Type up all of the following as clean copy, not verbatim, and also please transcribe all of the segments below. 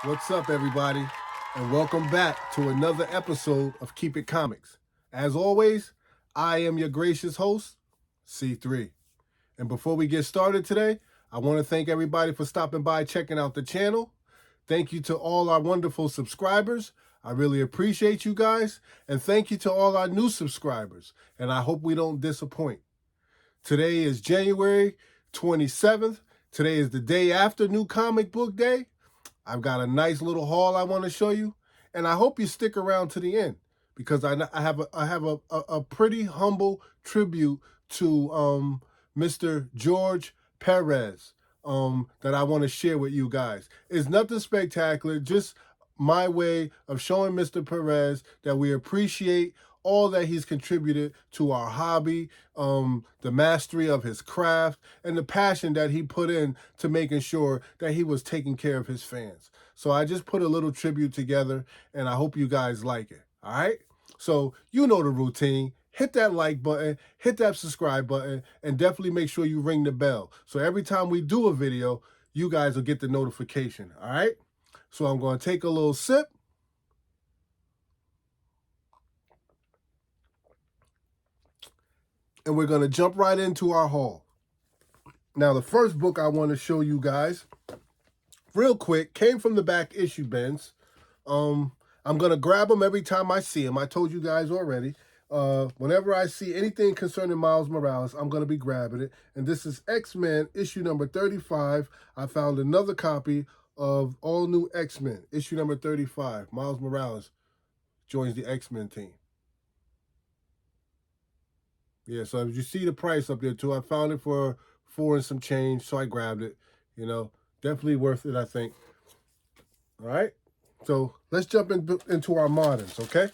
What's up, everybody? And welcome back to another episode of Keep It Comics. As always, I am your gracious host, C3. And before we get started today, I want to thank everybody for stopping by, checking out the channel. Thank you to all our wonderful subscribers. I really appreciate you guys. And thank you to all our new subscribers. And I hope we don't disappoint. Today is January 27th. Today is the day after New Comic Book Day. I've got a nice little haul I want to show you, and I hope you stick around to the end because I have a pretty humble tribute to Mr. George Perez that I want to share with you guys. It's nothing spectacular, just my way of showing Mr. Perez that we appreciate all that he's contributed to our hobby, the mastery of his craft, and the passion that he put in to making sure that he was taking care of his fans. So I just put a little tribute together, and I hope you guys like it, all right? So you know the routine. Hit that like button, hit that subscribe button, and definitely make sure you ring the bell. So every time we do a video, you guys will get the notification, all right? So I'm going to take a little sip. And we're going to jump right into our haul. Now, the first book I want to show you guys, real quick, came from the back issue bins. I'm going to grab them every time I see them. I told you guys already. Whenever I see anything concerning Miles Morales, I'm going to be grabbing it. And this is X-Men, issue number 35. I found another copy of All New X-Men, issue number 35. Miles Morales joins the X-Men team. Yeah, so as you see the price up there too, I found it for $4 and some change, so I grabbed it. You know, definitely worth it, I think. All right, so let's jump into our moderns, okay?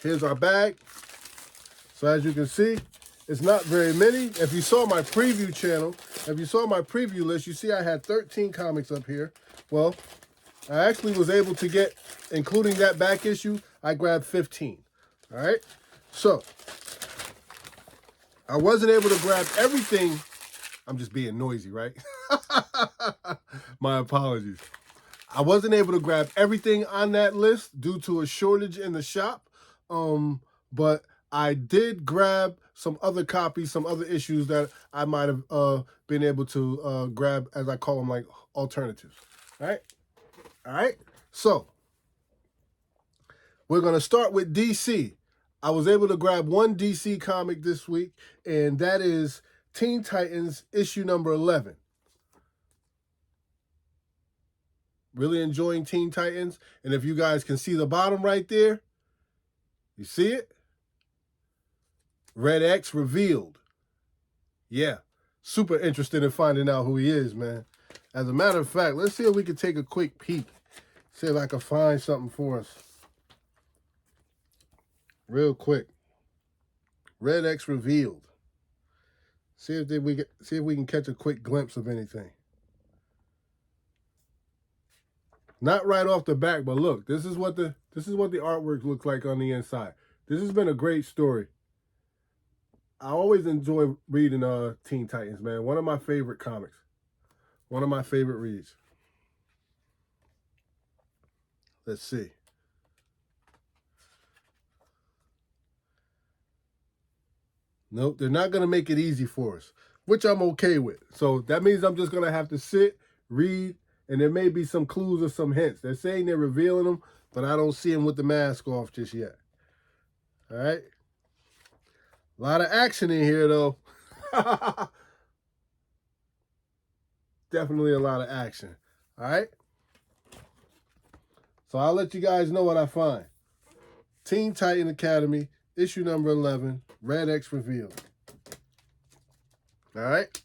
Here's our bag. So as you can see, it's not very many. If you saw my preview channel, if you saw my preview list, you see I had 13 comics up here. Well, I actually was able to get, including that back issue, I grabbed 15. All right, so I wasn't able to grab everything. I'm just being noisy, right? My apologies. I wasn't able to grab everything on that list due to a shortage in the shop. But I did grab some other copies, some other issues that I might have been able to grab, as I call them, like alternatives. All right? All right? So, we're going to start with DC. I was able to grab one DC comic this week, and that is Teen Titans issue number 11. Really enjoying Teen Titans. And if you guys can see the bottom right there, you see it? Red X revealed. Yeah, super interested in finding out who he is, man. As a matter of fact, let's see if we can take a quick peek. See if I can find something for us. Real quick. Red X revealed. See if we can catch a quick glimpse of anything. Not right off the back, but look, this is what the artwork looks like on the inside. This has been a great story. I always enjoy reading Teen Titans, man. One of my favorite comics. One of my favorite reads. Let's see. Nope, they're not going to make it easy for us, which I'm okay with. So that means I'm just going to have to sit, read, and there may be some clues or some hints. They're saying they're revealing them, but I don't see them with the mask off just yet. All right? A lot of action in here, though. Definitely a lot of action. All right? So I'll let you guys know what I find. Teen Titan Academy, issue number 11, Red X revealed. All right?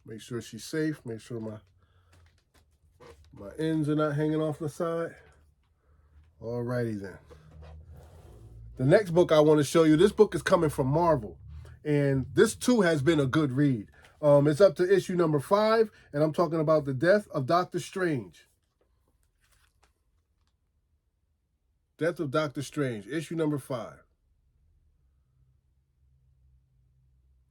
Make sure she's safe. Make sure my ends are not hanging off the side. All righty then. The next book I want to show you, this book is coming from Marvel. And this too has been a good read. It's up to issue number 5, and I'm talking about the death of Doctor Strange. Death of Doctor Strange, issue number 5.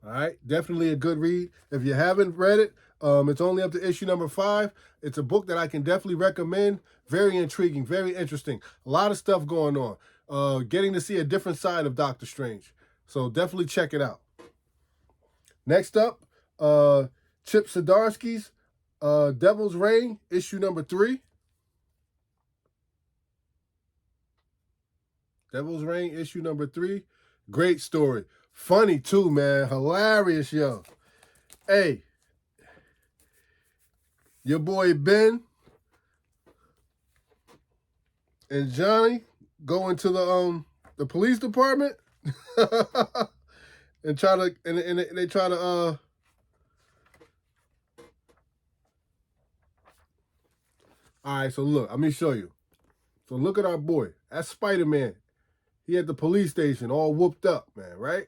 All right, definitely a good read. If you haven't read it, It's only up to issue number 5. It's a book that I can definitely recommend. Very intriguing, very interesting. A lot of stuff going on. Getting to see a different side of Doctor Strange. So definitely check it out. Next up, Chip Zdarsky's Devil's Reign, issue number 3. Devil's Reign, issue number 3. Great story. Funny too, man. Hilarious, yo. Hey, your boy Ben and Johnny go into the police department and try to they try to all right, so look, let me show you. So look at our boy. That's Spider-Man. He at the police station all whooped up, man, right?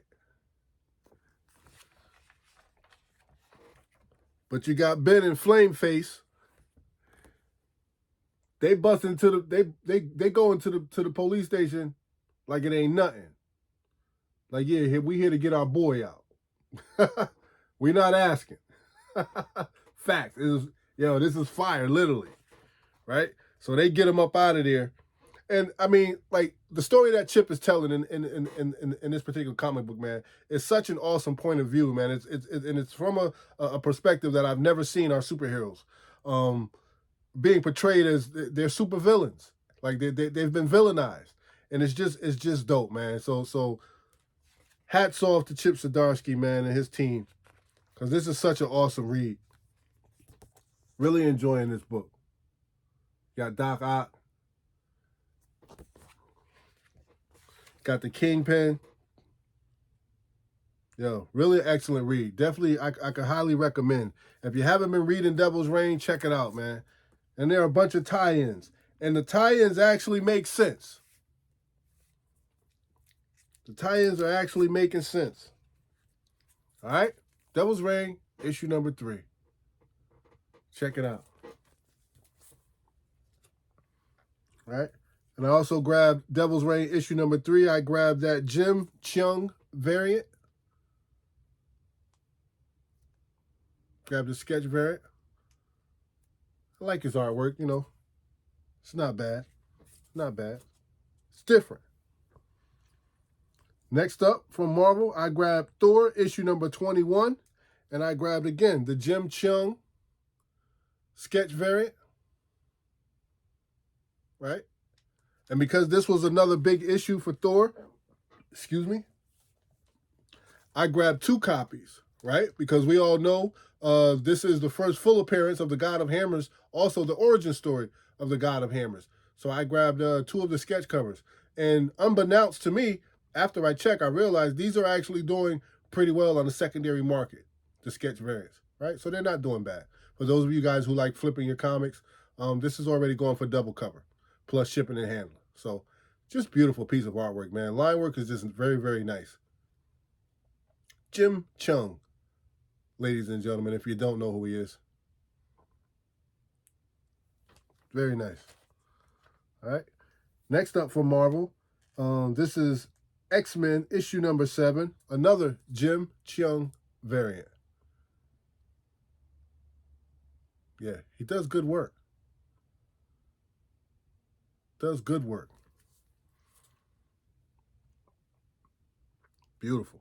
But you got Ben and Flameface. They bust into the they go into the police station like it ain't nothing. Like, yeah, we here to get our boy out. We not asking. Facts. This is fire, literally. Right? So they get him up out of there. And I mean, like, the story that Chip is telling in this particular comic book, man, is such an awesome point of view, man. It's from a perspective that I've never seen our superheroes being portrayed as they're super villains. Like they've been villainized. And it's just dope, man. So hats off to Chip Zdarsky, man, and his team. Because this is such an awesome read. Really enjoying this book. Got Doc Ock. Got the Kingpin. Yo, really excellent read. Definitely, I could highly recommend. If you haven't been reading Devil's Reign, check it out, man. And there are a bunch of tie-ins. And the tie-ins actually make sense. The tie-ins are actually making sense. All right? Devil's Reign, issue number 3. Check it out. All right? And I also grabbed Devil's Reign, issue number 3. I grabbed that Jim Cheung variant. Grabbed the sketch variant. I like his artwork, you know. It's not bad. Not bad. It's different. Next up, from Marvel, I grabbed Thor, issue number 21. And I grabbed, again, the Jim Cheung sketch variant. Right? And because this was another big issue for Thor, I grabbed 2 copies, right? Because we all know this is the first full appearance of the God of Hammers, also the origin story of the God of Hammers. So I grabbed 2 of the sketch covers. And unbeknownst to me, after I check, I realized these are actually doing pretty well on the secondary market, the sketch variants, right? So they're not doing bad. For those of you guys who like flipping your comics, this is already going for double cover, plus shipping and handling. So just beautiful piece of artwork, man. Line work is just very, very nice. Jim Cheung, ladies and gentlemen, if you don't know who he is. Very nice. All right. Next up from Marvel, this is X-Men issue number 7, another Jim Cheung variant. Yeah, he does good work. Does good work. Beautiful.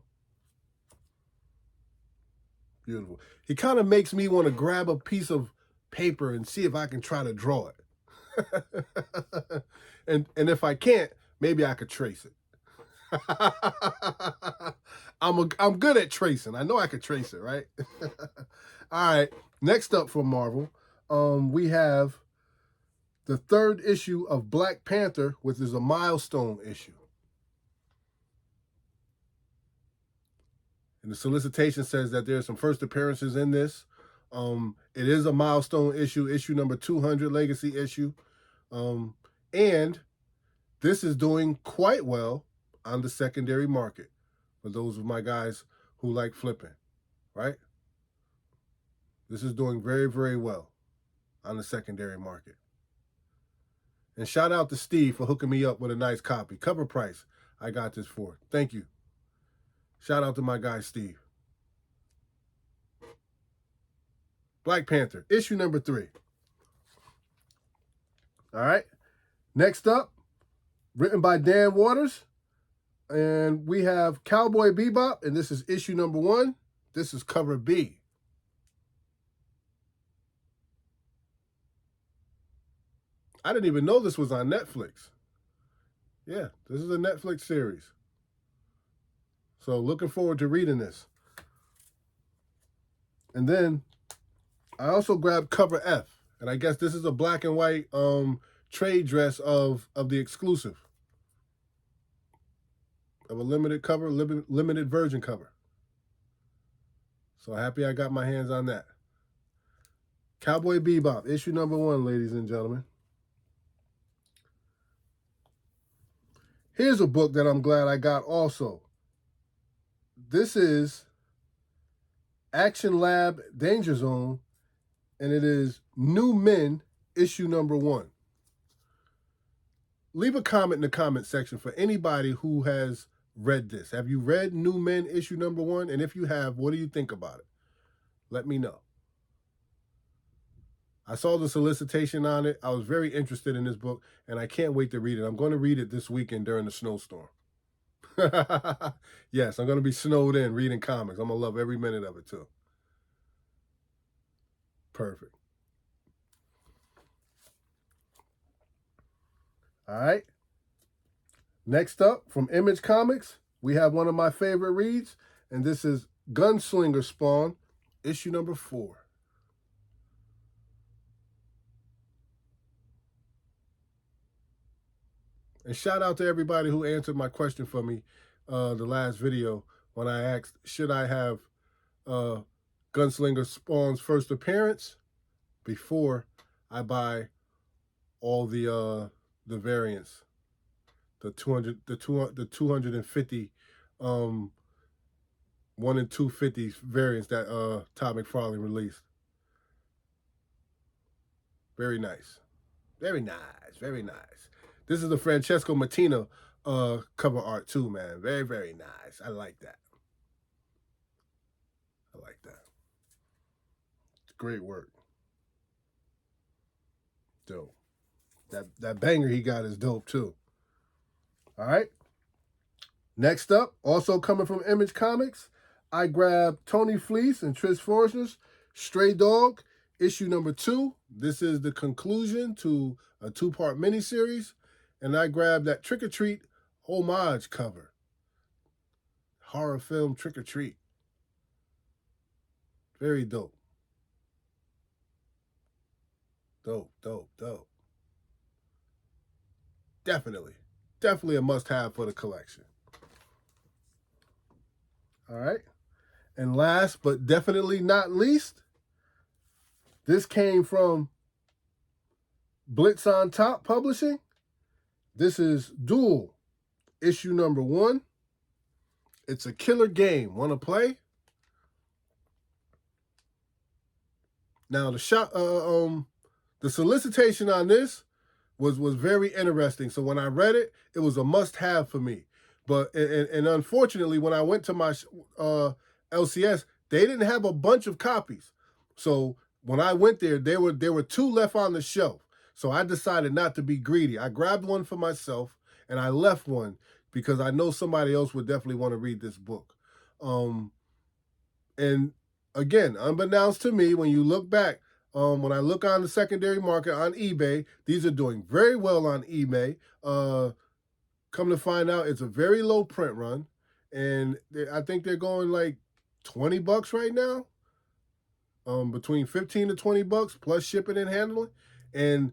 Beautiful. He kind of makes me want to grab a piece of paper and see if I can try to draw it. and if I can't, maybe I could trace it. I'm good at tracing. I know I could trace it, right? All right. Next up from Marvel, we have the 3rd issue of Black Panther, which is a milestone issue. And the solicitation says that there are some first appearances in this. It is a milestone issue, issue number 200, legacy issue. And this is doing quite well on the secondary market for those of my guys who like flipping, right? This is doing very, very well on the secondary market. And shout out to Steve for hooking me up with a nice copy. Cover price, I got this for. Thank you. Shout out to my guy, Steve. Black Panther, issue number 3. All right. Next up, written by Dan Waters. And we have Cowboy Bebop, and this is issue number 1. This is cover B. I didn't even know this was on Netflix. Yeah, this is a Netflix series. So looking forward to reading this. And then I also grabbed cover F. And I guess this is a black and white trade dress of the exclusive. Of a limited cover, limited version cover. So happy I got my hands on that. Cowboy Bebop, issue number 1, ladies and gentlemen. Here's a book that I'm glad I got also. This is Action Lab Danger Zone, and it is New Men, issue number 1. Leave a comment in the comment section for anybody who has read this. Have you read New Men, issue number 1? And if you have, what do you think about it? Let me know. I saw the solicitation on it. I was very interested in this book, and I can't wait to read it. I'm going to read it this weekend during the snowstorm. Yes, I'm going to be snowed in reading comics. I'm going to love every minute of it, too. Perfect. All right. Next up, from Image Comics, we have one of my favorite reads, and this is Gunslinger Spawn, issue number 4. And shout out to everybody who answered my question for me the last video when I asked, should I have Gunslinger Spawn's first appearance before I buy all the variants, the 250 1 and 250 variants that Todd McFarlane released. Very nice. Very nice. Very nice. This is the Francesco Mattina cover art too, man. Very, very nice. I like that. I like that. It's great work. Dope. That banger he got is dope too. All right. Next up, also coming from Image Comics, I grabbed Tony Fleece and Trish Forster's Stray Dog, issue number 2. This is the conclusion to a 2-part miniseries. And I grabbed that Trick or Treat homage cover. Horror film Trick or Treat. Very dope. Dope, dope, dope. Definitely a must-have for the collection. All right. And last but definitely not least, this came from Blitz on Top Publishing. This is Duel, issue number 1. It's a killer game. Want to play? Now the solicitation on this was very interesting. So when I read it, it was a must-have for me. But and unfortunately, when I went to my LCS, they didn't have a bunch of copies. So when I went there, there were 2 left on the shelf. So I decided not to be greedy. I grabbed one for myself, and I left one because I know somebody else would definitely want to read this book. And again, unbeknownst to me, when you look back, when I look on the secondary market on eBay, these are doing very well on eBay. Come to find out, it's a very low print run, and I think they're going like $20 right now. Between $15 to $20 plus shipping and handling. And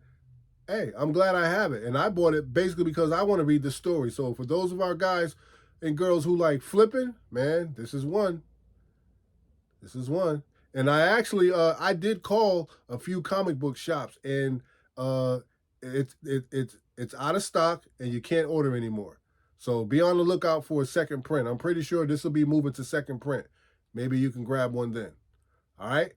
hey, I'm glad I have it. And I bought it basically because I want to read the story. So for those of our guys and girls who like flipping, man, this is one. This is one. And I actually, I did call a few comic book shops, and it's out of stock, and you can't order anymore. So be on the lookout for a second print. I'm pretty sure this will be moving to second print. Maybe you can grab one then. All right.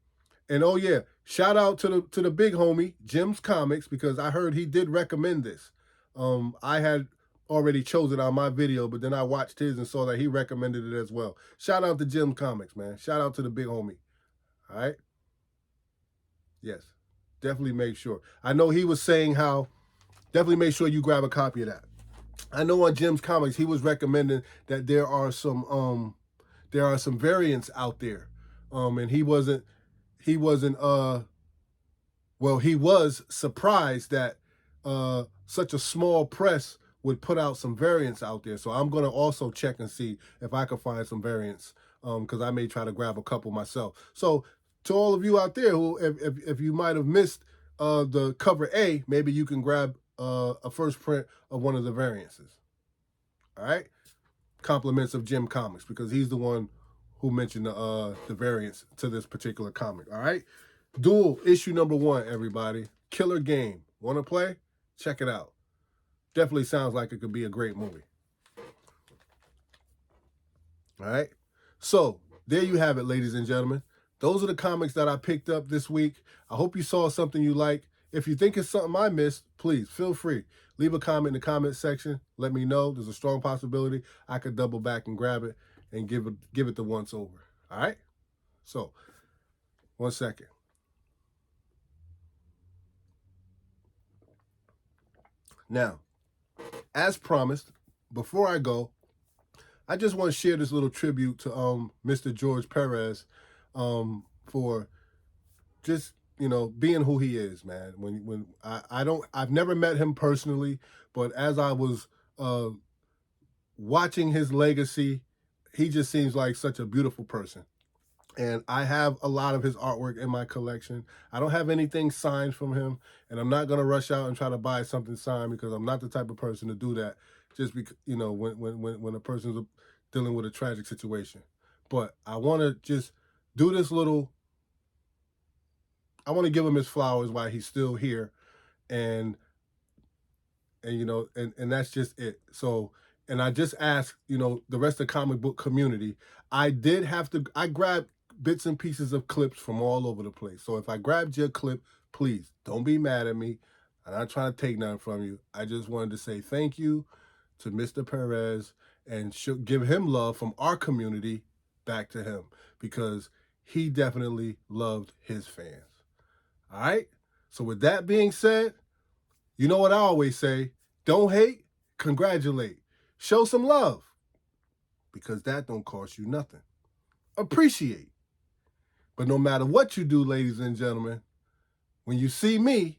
And oh yeah, shout out to the big homie, Jim's Comics, because I heard he did recommend this. I had already chosen on my video, but then I watched his and saw that he recommended it as well. Shout out to Jim's Comics, man. Shout out to the big homie. All right. Yes. Definitely make sure. I know he was saying how definitely make sure you grab a copy of that. I know on Jim's Comics he was recommending that there are some variants out there. And he was surprised that such a small press would put out some variants out there. So I'm going to also check and see if I can find some variants, because I may try to grab a couple myself. So to all of you out there who, if you might have missed the cover A, maybe you can grab a first print of one of the variances. All right? Compliments of Jim Comics, because he's the one who mentioned the variants to this particular comic. All right? Duel issue number 1, everybody. Killer game. Want to play? Check it out. Definitely sounds like it could be a great movie. All right? So, there you have it, ladies and gentlemen. Those are the comics that I picked up this week. I hope you saw something you like. If you think it's something I missed, please feel free. Leave a comment in the comment section. Let me know. There's a strong possibility I could double back and grab it and give it the once over. All right? So, 1 second. Now, as promised, before I go, I just want to share this little tribute to Mr. George Perez for just, being who he is, man. When I've never met him personally, but as I was watching his legacy, he just seems like such a beautiful person. And I have a lot of his artwork in my collection. I don't have anything signed from him, and I'm not going to rush out and try to buy something signed, because I'm not the type of person to do that just because, when a person's dealing with a tragic situation. But I want to just do this little, I want to give him his flowers while he's still here, and that's just it. So, and I just asked, the rest of the comic book community, I grabbed bits and pieces of clips from all over the place. So if I grabbed your clip, please don't be mad at me. I'm not trying to take nothing from you. I just wanted to say thank you to Mr. Perez and give him love from our community back to him, because he definitely loved his fans. All right? So with that being said, you know what I always say, don't hate, congratulate. Show some love, because that don't cost you nothing. Appreciate. But no matter what you do, ladies and gentlemen, when you see me,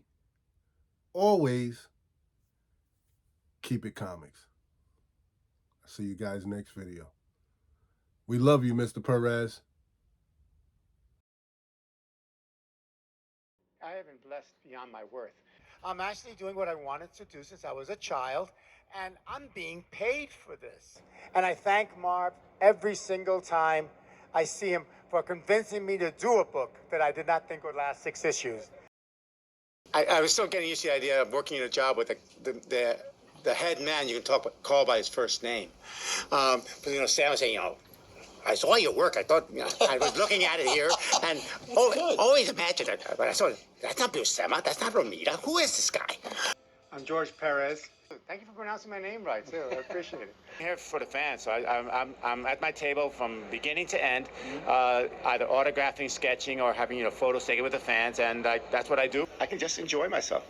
always keep it comics. I'll see you guys next video. We love you, Mr. Perez. I have been blessed beyond my worth. I'm actually doing what I wanted to do since I was a child, and I'm being paid for this. And I thank Marv every single time I see him for convincing me to do a book that I did not think would last 6 issues. I was still getting used to the idea of working in a job with the head man you can call by his first name. But, Sam was saying, I saw your work. I thought, I was looking at it here, and always imagined it. But I saw, that's not Buscema, that's not Romita. Who is this guy? I'm George Perez. Thank you for pronouncing my name right, too. I appreciate it. I'm here for the fans, so I'm at my table from beginning to end, either autographing, sketching, or having photos taken with the fans, and that's what I do. I can just enjoy myself.